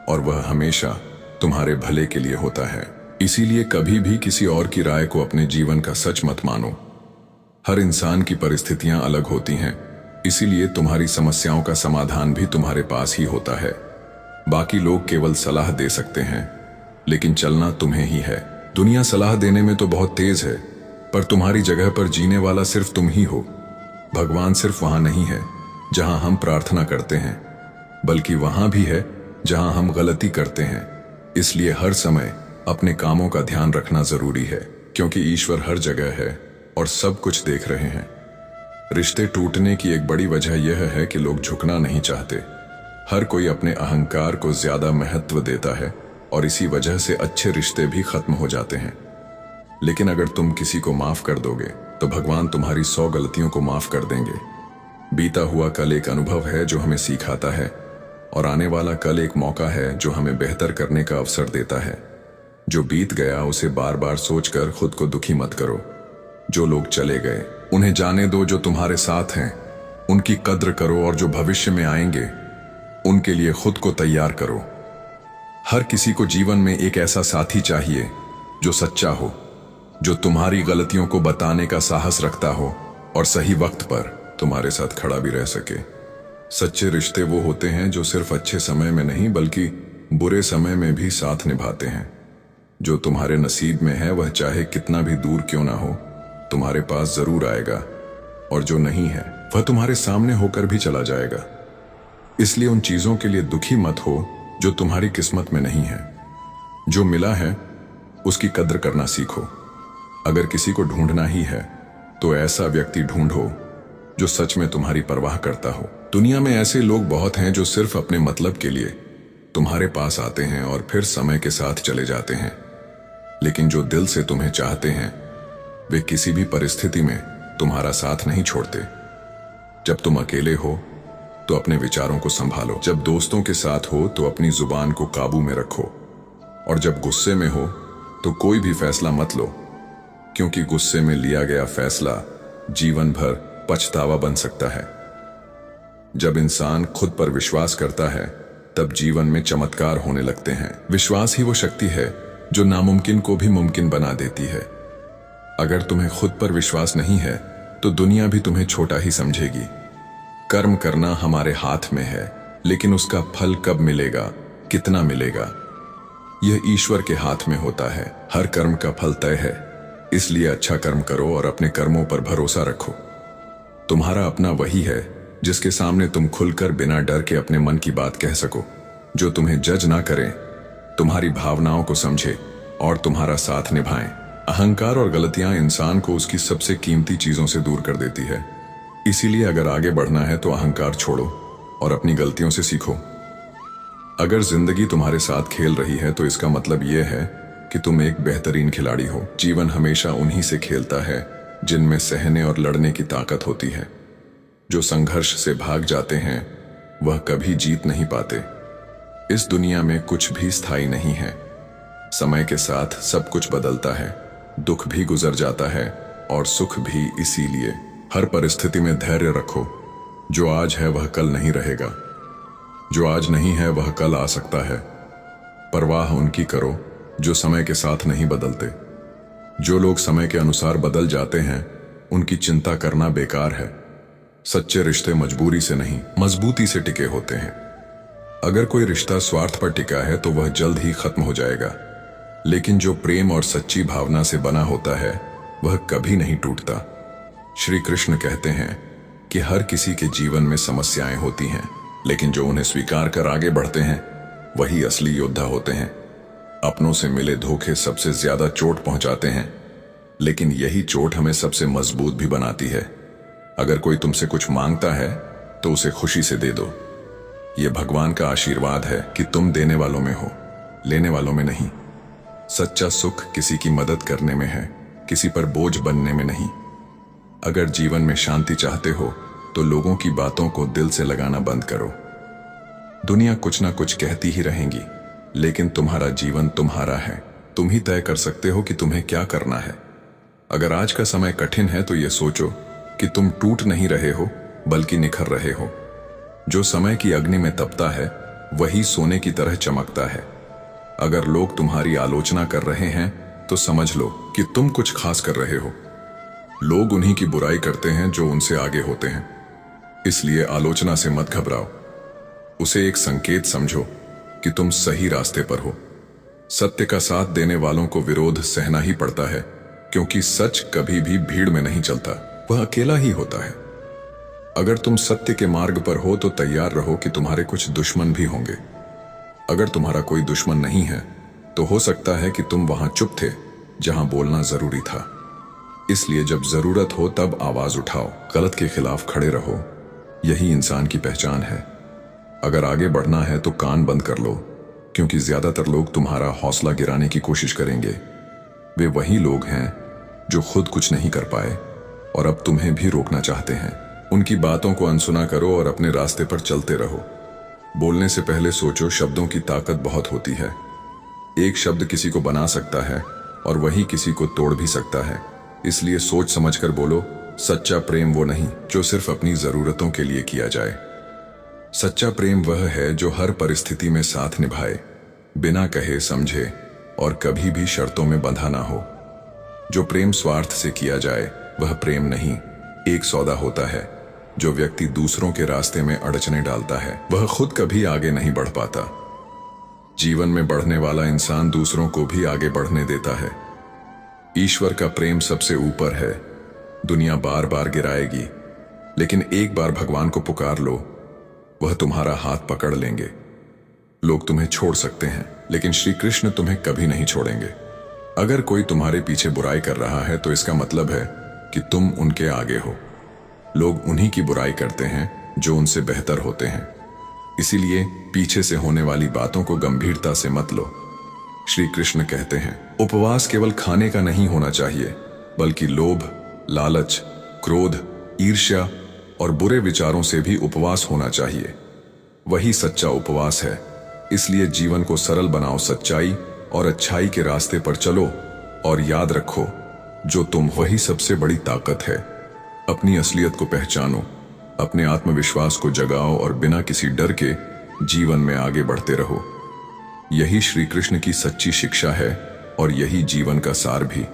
और वह हमेशा तुम्हारे भले के लिए होता है। इसीलिए कभी भी किसी और की राय को अपने जीवन का सच मत मानो। हर इंसान की परिस्थितियां अलग होती हैं, इसीलिए तुम्हारी समस्याओं का समाधान भी तुम्हारे पास ही होता है। बाकी लोग केवल सलाह दे सकते हैं, लेकिन चलना तुम्हें ही है। दुनिया सलाह देने में तो बहुत तेज है, पर तुम्हारी जगह पर जीने वाला सिर्फ तुम ही हो। भगवान सिर्फ वहां नहीं है जहां हम प्रार्थना करते हैं, बल्कि वहां भी है जहां हम गलती करते हैं। इसलिए हर समय अपने कामों का ध्यान रखना जरूरी है, क्योंकि ईश्वर हर जगह है और सब कुछ देख रहे हैं। रिश्ते टूटने की एक बड़ी वजह यह है कि लोग झुकना नहीं चाहते। हर कोई अपने अहंकार को ज्यादा महत्व देता है और इसी वजह से अच्छे रिश्ते भी खत्म हो जाते हैं। लेकिन अगर तुम किसी को माफ कर दोगे तो भगवान तुम्हारी 100 गलतियों को माफ कर देंगे। बीता हुआ कल एक अनुभव है जो हमें सिखाता है, और आने वाला कल एक मौका है जो हमें बेहतर करने का अवसर देता है। जो बीत गया उसे बार बार सोचकर खुद को दुखी मत करो। जो लोग चले गए उन्हें जाने दो, जो तुम्हारे साथ हैं उनकी कद्र करो, और जो भविष्य में आएंगे उनके लिए खुद को तैयार करो। हर किसी को जीवन में एक ऐसा साथी चाहिए जो सच्चा हो, जो तुम्हारी गलतियों को बताने का साहस रखता हो और सही वक्त पर तुम्हारे साथ खड़ा भी रह सके। सच्चे रिश्ते वो होते हैं जो सिर्फ अच्छे समय में नहीं बल्कि बुरे समय में भी साथ निभाते हैं। जो तुम्हारे नसीब में है वह चाहे कितना भी दूर क्यों ना हो तुम्हारे पास जरूर आएगा, और जो नहीं है वह तुम्हारे सामने होकर भी चला जाएगा। इसलिए उन चीजों के लिए दुखी मत हो जो तुम्हारी किस्मत में नहीं है। जो मिला है उसकी कद्र करना सीखो। अगर किसी को ढूंढना ही है तो ऐसा व्यक्ति ढूंढो जो सच में तुम्हारी परवाह करता हो। दुनिया में ऐसे लोग बहुत हैं जो सिर्फ अपने मतलब के लिए तुम्हारे पास आते हैं और फिर समय के साथ चले जाते हैं, लेकिन जो दिल से तुम्हें चाहते हैं वे किसी भी परिस्थिति में तुम्हारा साथ नहीं छोड़ते। जब तुम अकेले हो तो अपने विचारों को संभालो, जब दोस्तों के साथ हो तो अपनी जुबान को काबू में रखो, और जब गुस्से में हो तो कोई भी फैसला मत लो, क्योंकि गुस्से में लिया गया फैसला जीवन भर पछतावा बन सकता है। जब इंसान खुद पर विश्वास करता है तब जीवन में चमत्कार होने लगते हैं। विश्वास ही वो शक्ति है जो नामुमकिन को भी मुमकिन बना देती है। अगर तुम्हें खुद पर विश्वास नहीं है तो दुनिया भी तुम्हें छोटा ही समझेगी। कर्म करना हमारे हाथ में है, लेकिन उसका फल कब मिलेगा, कितना मिलेगा, यह ईश्वर के हाथ में होता है। हर कर्म का फल तय है, इसलिए अच्छा कर्म करो और अपने कर्मों पर भरोसा रखो। तुम्हारा अपना वही है जिसके सामने तुम खुलकर बिना डर के अपने मन की बात कह सको, जो तुम्हें जज ना करे, तुम्हारी भावनाओं को समझे और तुम्हारा साथ निभाएं। अहंकार और गलतियां इंसान को उसकी सबसे कीमती चीजों से दूर कर देती है। इसीलिए अगर आगे बढ़ना है तो अहंकार छोड़ो और अपनी गलतियों से सीखो। अगर जिंदगी तुम्हारे साथ खेल रही है तो इसका मतलब यह है कि तुम एक बेहतरीन खिलाड़ी हो। जीवन हमेशा उन्हीं से खेलता है जिनमें सहने और लड़ने की ताकत होती है। जो संघर्ष से भाग जाते हैं वह कभी जीत नहीं पाते। इस दुनिया में कुछ भी स्थायी नहीं है। समय के साथ सब कुछ बदलता है, दुख भी गुजर जाता है और सुख भी। इसीलिए हर परिस्थिति में धैर्य रखो। जो आज है वह कल नहीं रहेगा, जो आज नहीं है वह कल आ सकता है। परवाह उनकी करो जो समय के साथ नहीं बदलते। जो लोग समय के अनुसार बदल जाते हैं उनकी चिंता करना बेकार है। सच्चे रिश्ते मजबूरी से नहीं, मजबूती से टिके होते हैं। अगर कोई रिश्ता स्वार्थ पर टिका है तो वह जल्द ही खत्म हो जाएगा, लेकिन जो प्रेम और सच्ची भावना से बना होता है वह कभी नहीं टूटता। श्री कृष्ण कहते हैं कि हर किसी के जीवन में समस्याएं होती हैं, लेकिन जो उन्हें स्वीकार कर आगे बढ़ते हैं वही असली योद्धा होते हैं। अपनों से मिले धोखे सबसे ज्यादा चोट पहुंचाते हैं, लेकिन यही चोट हमें सबसे मजबूत भी बनाती है। अगर कोई तुमसे कुछ मांगता है तो उसे खुशी से दे दो। यह भगवान का आशीर्वाद है कि तुम देने वालों में हो, लेने वालों में नहीं। सच्चा सुख किसी की मदद करने में है, किसी पर बोझ बनने में नहीं। अगर जीवन में शांति चाहते हो तो लोगों की बातों को दिल से लगाना बंद करो। दुनिया कुछ ना कुछ कहती ही रहेंगी, लेकिन तुम्हारा जीवन तुम्हारा है। तुम ही तय कर सकते हो कि तुम्हें क्या करना है। अगर आज का समय कठिन है तो यह सोचो कि तुम टूट नहीं रहे हो बल्कि निखर रहे हो। जो समय की अग्नि में तपता है वही सोने की तरह चमकता है। अगर लोग तुम्हारी आलोचना कर रहे हैं तो समझ लो कि तुम कुछ खास कर रहे हो। लोग उन्हीं की बुराई करते हैं जो उनसे आगे होते हैं, इसलिए आलोचना से मत घबराओ। उसे एक संकेत समझो कि तुम सही रास्ते पर हो। सत्य का साथ देने वालों को विरोध सहना ही पड़ता है, क्योंकि सच कभी भी भीड़ में नहीं चलता, वह अकेला ही होता है। अगर तुम सत्य के मार्ग पर हो तो तैयार रहो कि तुम्हारे कुछ दुश्मन भी होंगे। अगर तुम्हारा कोई दुश्मन नहीं है तो हो सकता है कि तुम वहां चुप थे जहां बोलना जरूरी था। इसलिए जब जरूरत हो तब आवाज उठाओ, गलत के खिलाफ खड़े रहो। यही इंसान की पहचान है। अगर आगे बढ़ना है तो कान बंद कर लो, क्योंकि ज्यादातर लोग तुम्हारा हौसला गिराने की कोशिश करेंगे। वे वही लोग हैं जो खुद कुछ नहीं कर पाए और अब तुम्हें भी रोकना चाहते हैं। उनकी बातों को अनसुना करो और अपने रास्ते पर चलते रहो। बोलने से पहले सोचो, शब्दों की ताकत बहुत होती है। एक शब्द किसी को बना सकता है और वही किसी को तोड़ भी सकता है। इसलिए सोच समझकर बोलो। सच्चा प्रेम वो नहीं जो सिर्फ अपनी जरूरतों के लिए किया जाए। सच्चा प्रेम वह है जो हर परिस्थिति में साथ निभाए, बिना कहे समझे और कभी भी शर्तों में बंधा ना हो। जो प्रेम स्वार्थ से किया जाए वह प्रेम नहीं, एक सौदा होता है। जो व्यक्ति दूसरों के रास्ते में अड़चने डालता है वह खुद कभी आगे नहीं बढ़ पाता। जीवन में बढ़ने वाला इंसान दूसरों को भी आगे बढ़ने देता है। ईश्वर का प्रेम सबसे ऊपर है। दुनिया बार बार गिराएगी, लेकिन एक बार भगवान को पुकार लो, वह तुम्हारा हाथ पकड़ लेंगे। लोग तुम्हें छोड़ सकते हैं, लेकिन श्री कृष्ण तुम्हें कभी नहीं छोड़ेंगे। अगर कोई तुम्हारे पीछे बुराई कर रहा है तो इसका मतलब है कि तुम उनके आगे हो। लोग उन्हीं की बुराई करते हैं जो उनसे बेहतर होते हैं। इसीलिए पीछे से होने वाली बातों को गंभीरता से मत लो। श्री कृष्ण कहते हैं, उपवास केवल खाने का नहीं होना चाहिए, बल्कि लोभ, लालच, क्रोध, ईर्ष्या और बुरे विचारों से भी उपवास होना चाहिए। वही सच्चा उपवास है। इसलिए जीवन को सरल बनाओ, सच्चाई और अच्छाई के रास्ते पर चलो और याद रखो, जो तुम वही सबसे बड़ी ताकत है। अपनी असलियत को पहचानो, अपने आत्मविश्वास को जगाओ और बिना किसी डर के जीवन में आगे बढ़ते रहो। यही श्री कृष्ण की सच्ची शिक्षा है और यही जीवन का सार भी।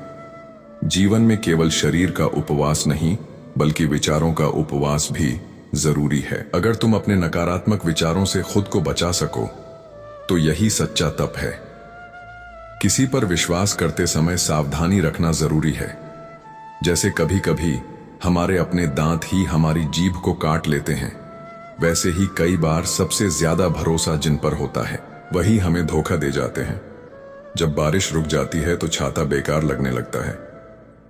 जीवन में केवल शरीर का उपवास नहीं, बल्कि विचारों का उपवास भी जरूरी है। अगर तुम अपने नकारात्मक विचारों से खुद को बचा सको तो यही सच्चा तप है। किसी पर विश्वास करते समय सावधानी रखना जरूरी है। जैसे कभी कभी हमारे अपने दांत ही हमारी जीभ को काट लेते हैं, वैसे ही कई बार सबसे ज्यादा भरोसा जिन पर होता है वही हमें धोखा दे जाते हैं। जब बारिश रुक जाती है तो छाता बेकार लगने लगता है।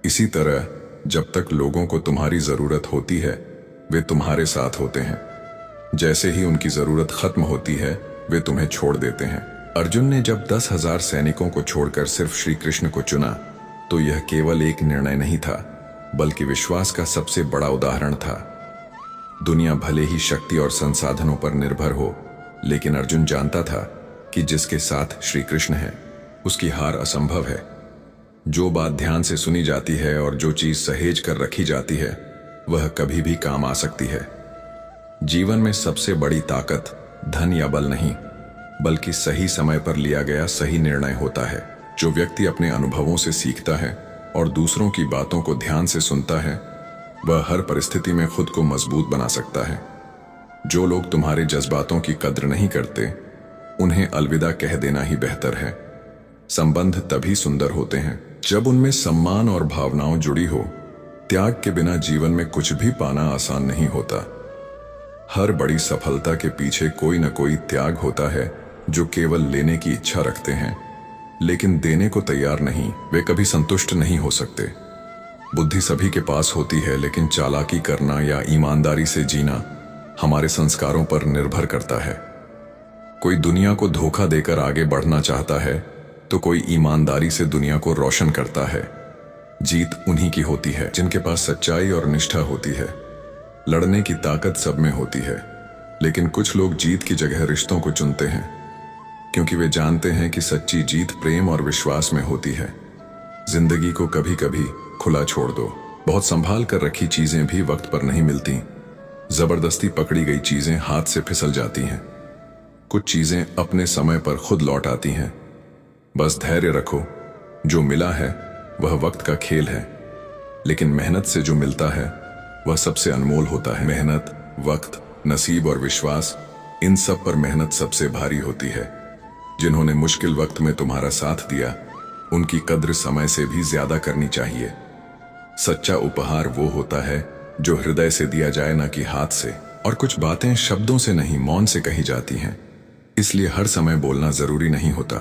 इसी तरह जब तक लोगों को तुम्हारी जरूरत होती है वे तुम्हारे साथ होते हैं। जैसे ही उनकी जरूरत खत्म होती है वे तुम्हें छोड़ देते हैं। अर्जुन ने जब 10,000 सैनिकों को छोड़कर सिर्फ श्री कृष्ण को चुना तो यह केवल एक निर्णय नहीं था, बल्कि विश्वास का सबसे बड़ा उदाहरण था। दुनिया भले ही शक्ति और संसाधनों पर निर्भर हो, लेकिन अर्जुन जानता था कि जिसके साथ श्री कृष्ण है उसकी हार असंभव है। जो बात ध्यान से सुनी जाती है और जो चीज सहेज कर रखी जाती है वह कभी भी काम आ सकती है। जीवन में सबसे बड़ी ताकत धन या बल नहीं, बल्कि सही समय पर लिया गया सही निर्णय होता है। जो व्यक्ति अपने अनुभवों से सीखता है और दूसरों की बातों को ध्यान से सुनता है वह हर परिस्थिति में खुद को मजबूत बना सकता है। जो लोग तुम्हारे जज्बातों की कद्र नहीं करते उन्हें अलविदा कह देना ही बेहतर है। संबंध तभी सुंदर होते हैं जब उनमें सम्मान और भावनाओं जुड़ी हो। त्याग के बिना जीवन में कुछ भी पाना आसान नहीं होता। हर बड़ी सफलता के पीछे कोई न कोई त्याग होता है। जो केवल लेने की इच्छा रखते हैं लेकिन देने को तैयार नहीं, वे कभी संतुष्ट नहीं हो सकते। बुद्धि सभी के पास होती है, लेकिन चालाकी करना या ईमानदारी से जीना हमारे संस्कारों पर निर्भर करता है। कोई दुनिया को धोखा देकर आगे बढ़ना चाहता है तो कोई ईमानदारी से दुनिया को रोशन करता है। जीत उन्हीं की होती है जिनके पास सच्चाई और निष्ठा होती है। लड़ने की ताकत सब में होती है, लेकिन कुछ लोग जीत की जगह रिश्तों को चुनते हैं, क्योंकि वे जानते हैं कि सच्ची जीत प्रेम और विश्वास में होती है। जिंदगी को कभी कभी खुला छोड़ दो। बहुत संभाल कर रखी चीजें भी वक्त पर नहीं मिलती। जबरदस्ती पकड़ी गई चीजें हाथ से फिसल जाती हैं। कुछ चीजें अपने समय पर खुद लौट आती हैं। बस धैर्य रखो। जो मिला है वह वक्त का खेल है, लेकिन मेहनत से जो मिलता है वह सबसे अनमोल होता है। मेहनत, वक्त, नसीब और विश्वास, इन सब पर मेहनत सबसे भारी होती है। जिन्होंने मुश्किल वक्त में तुम्हारा साथ दिया उनकी कद्र समय से भी ज्यादा करनी चाहिए। सच्चा उपहार वो होता है जो हृदय से दिया जाए, ना कि हाथ से। और कुछ बातें शब्दों से नहीं, मौन से कही जाती हैं। इसलिए हर समय बोलना जरूरी नहीं होता।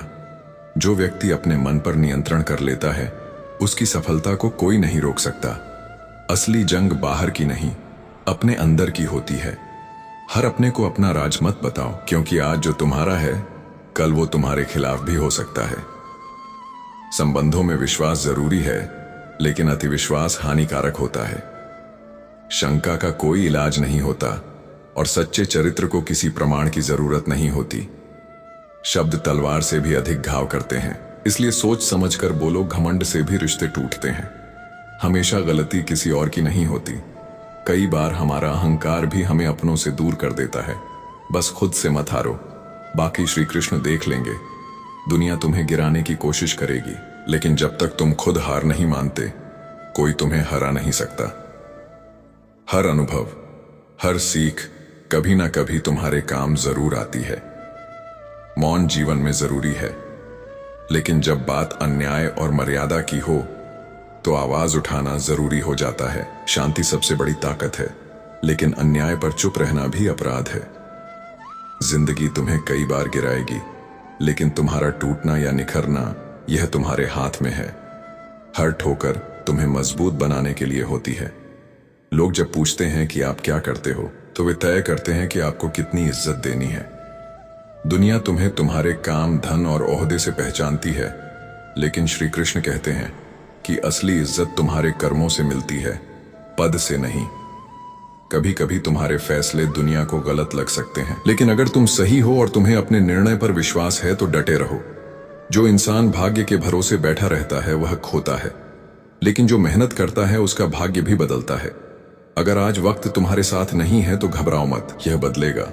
जो व्यक्ति अपने मन पर नियंत्रण कर लेता है उसकी सफलता को कोई नहीं रोक सकता। असली जंग बाहर की नहीं, अपने अंदर की होती है। हर अपने को अपना राज मत बताओ, क्योंकि आज जो तुम्हारा है कल वो तुम्हारे खिलाफ भी हो सकता है। संबंधों में विश्वास जरूरी है, लेकिन अतिविश्वास हानिकारक होता है। शंका का कोई इलाज नहीं होता और सच्चे चरित्र को किसी प्रमाण की जरूरत नहीं होती। शब्द तलवार से भी अधिक घाव करते हैं, इसलिए सोच समझकर बोलो। घमंड से भी रिश्ते टूटते हैं। हमेशा गलती किसी और की नहीं होती। कई बार हमारा अहंकार भी हमें अपनों से दूर कर देता है। बस खुद से मत हारो, बाकी श्री कृष्ण देख लेंगे। दुनिया तुम्हें गिराने की कोशिश करेगी, लेकिन जब तक तुम खुद हार नहीं मानते, कोई तुम्हें हरा नहीं सकता। हर अनुभव, हर सीख कभी ना कभी तुम्हारे काम जरूर आती है। मौन जीवन में जरूरी है, लेकिन जब बात अन्याय और मर्यादा की हो तो आवाज उठाना जरूरी हो जाता है। शांति सबसे बड़ी ताकत है, लेकिन अन्याय पर चुप रहना भी अपराध है। जिंदगी तुम्हें कई बार गिराएगी, लेकिन तुम्हारा टूटना या निखरना यह तुम्हारे हाथ में है। हर ठोकर तुम्हें मजबूत बनाने के लिए होती है। लोग जब पूछते हैं कि आप क्या करते हो, तो वे तय करते हैं कि आपको कितनी इज्जत देनी है। दुनिया तुम्हें तुम्हारे काम, धन और ओहदे से पहचानती है, लेकिन श्री कृष्ण कहते हैं कि असली इज्जत तुम्हारे कर्मों से मिलती है, पद से नहीं। कभी कभी तुम्हारे फैसले दुनिया को गलत लग सकते हैं, लेकिन अगर तुम सही हो और तुम्हें अपने निर्णय पर विश्वास है तो डटे रहो। जो इंसान भाग्य के भरोसे बैठा रहता है वह खोता है, लेकिन जो मेहनत करता है उसका भाग्य भी बदलता है। अगर आज वक्त तुम्हारे साथ नहीं है तो घबराओ मत, यह बदलेगा।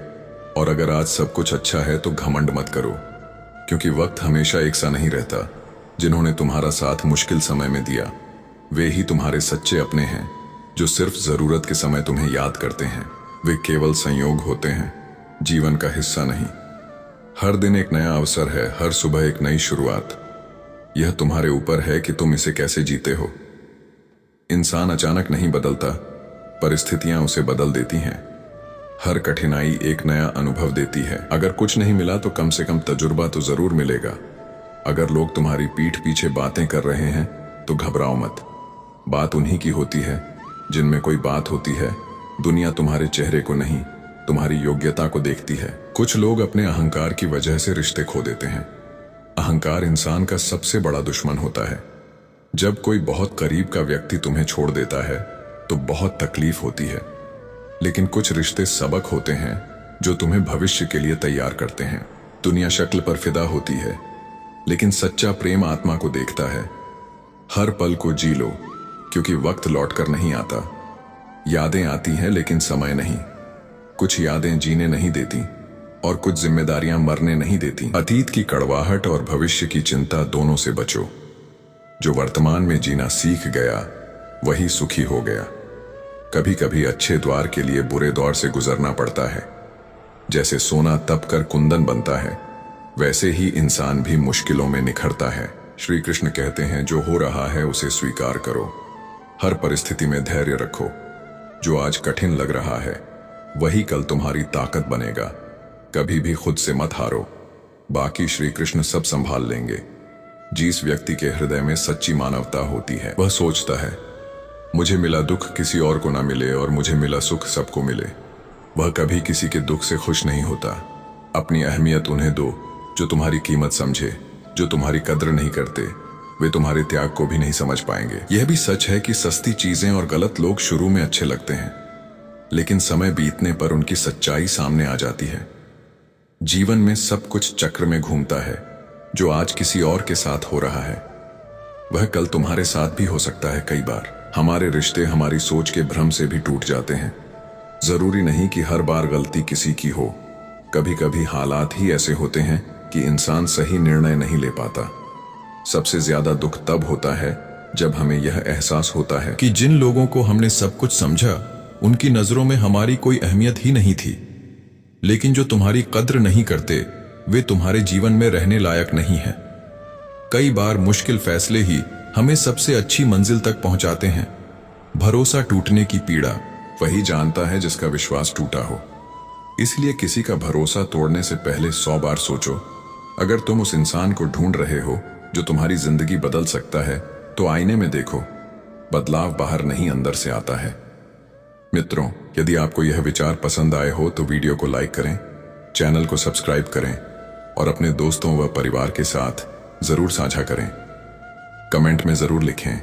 और अगर आज सब कुछ अच्छा है तो घमंड मत करो, क्योंकि वक्त हमेशा एक सा नहीं रहता। जिन्होंने तुम्हारा साथ मुश्किल समय में दिया, वे ही तुम्हारे सच्चे अपने हैं। जो सिर्फ जरूरत के समय तुम्हें याद करते हैं, वे केवल संयोग होते हैं, जीवन का हिस्सा नहीं। हर दिन एक नया अवसर है, हर सुबह एक नई शुरुआत। यह तुम्हारे ऊपर है कि तुम इसे कैसे जीते हो। इंसान अचानक नहीं बदलता, परिस्थितियां उसे बदल देती हैं। हर कठिनाई एक नया अनुभव देती है। अगर कुछ नहीं मिला तो कम से कम तजुर्बा तो जरूर मिलेगा। अगर लोग तुम्हारी पीठ पीछे बातें कर रहे हैं तो घबराओ मत। बात उन्हीं की होती है जिनमें कोई बात होती है। दुनिया तुम्हारे चेहरे को नहीं, तुम्हारी योग्यता को देखती है। कुछ लोग अपने अहंकार की वजह से रिश्ते खो देते हैं। अहंकार इंसान का सबसे बड़ा दुश्मन होता है। जब कोई बहुत करीब का व्यक्ति तुम्हें छोड़ देता है तो बहुत तकलीफ होती है, लेकिन कुछ रिश्ते सबक होते हैं जो तुम्हें भविष्य के लिए तैयार करते हैं। दुनिया शक्ल पर फिदा होती है, लेकिन सच्चा प्रेम आत्मा को देखता है। हर पल को जी लो, क्योंकि वक्त लौटकर नहीं आता। यादें आती हैं लेकिन समय नहीं। कुछ यादें जीने नहीं देती और कुछ जिम्मेदारियां मरने नहीं देती। अतीत की कड़वाहट और भविष्य की चिंता दोनों से बचो। जो वर्तमान में जीना सीख गया वही सुखी हो गया। कभी कभी अच्छे द्वार के लिए बुरे दौर से गुजरना पड़ता है। जैसे सोना तपकर कुंदन बनता है, वैसे ही इंसान भी मुश्किलों में निखरता है। श्री कृष्ण कहते हैं, जो हो रहा है उसे स्वीकार करो। हर परिस्थिति में धैर्य रखो। जो आज कठिन लग रहा है वही कल तुम्हारी ताकत बनेगा। कभी भी खुद से मत हारो, बाकी श्री कृष्ण सब संभाल लेंगे। जिस व्यक्ति के हृदय में सच्ची मानवता होती है, वह सोचता है मुझे मिला दुख किसी और को ना मिले और मुझे मिला सुख सबको मिले। वह कभी किसी के दुख से खुश नहीं होता। अपनी अहमियत उन्हें दो जो तुम्हारी कीमत समझे। जो तुम्हारी कद्र नहीं करते वे तुम्हारे त्याग को भी नहीं समझ पाएंगे। यह भी सच है कि सस्ती चीजें और गलत लोग शुरू में अच्छे लगते हैं, लेकिन समय बीतने पर उनकी सच्चाई सामने आ जाती है। जीवन में सब कुछ चक्र में घूमता है। जो आज किसी और के साथ हो रहा है वह कल तुम्हारे साथ भी हो सकता है। कई बार हमारे रिश्ते हमारी सोच के भ्रम से भी टूट जाते हैं। जरूरी नहीं कि हर बार गलती किसी की हो। कभी कभी हालात ही ऐसे होते हैं कि इंसान सही निर्णय नहीं ले पाता। सबसे ज्यादा दुख तब होता है जब हमें यह एहसास होता है कि जिन लोगों को हमने सब कुछ समझा उनकी नजरों में हमारी कोई अहमियत ही नहीं थी। लेकिन जो तुम्हारी कद्र नहीं करते वे तुम्हारे जीवन में रहने लायक नहीं है। कई बार मुश्किल फैसले ही हमें सबसे अच्छी मंजिल तक पहुंचाते हैं। भरोसा टूटने की पीड़ा वही जानता है जिसका विश्वास टूटा हो। इसलिए किसी का भरोसा तोड़ने से पहले 100 बार सोचो। अगर तुम उस इंसान को ढूंढ रहे हो जो तुम्हारी जिंदगी बदल सकता है, तो आईने में देखो। बदलाव बाहर नहीं अंदर से आता है। मित्रों, यदि आपको यह विचार पसंद आए हो तो वीडियो को लाइक करें, चैनल को सब्सक्राइब करें और अपने दोस्तों व परिवार के साथ जरूर साझा करें। कमेंट में जरूर लिखें,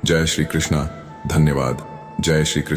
जय श्री कृष्णा। धन्यवाद। जय श्री कृष्ण।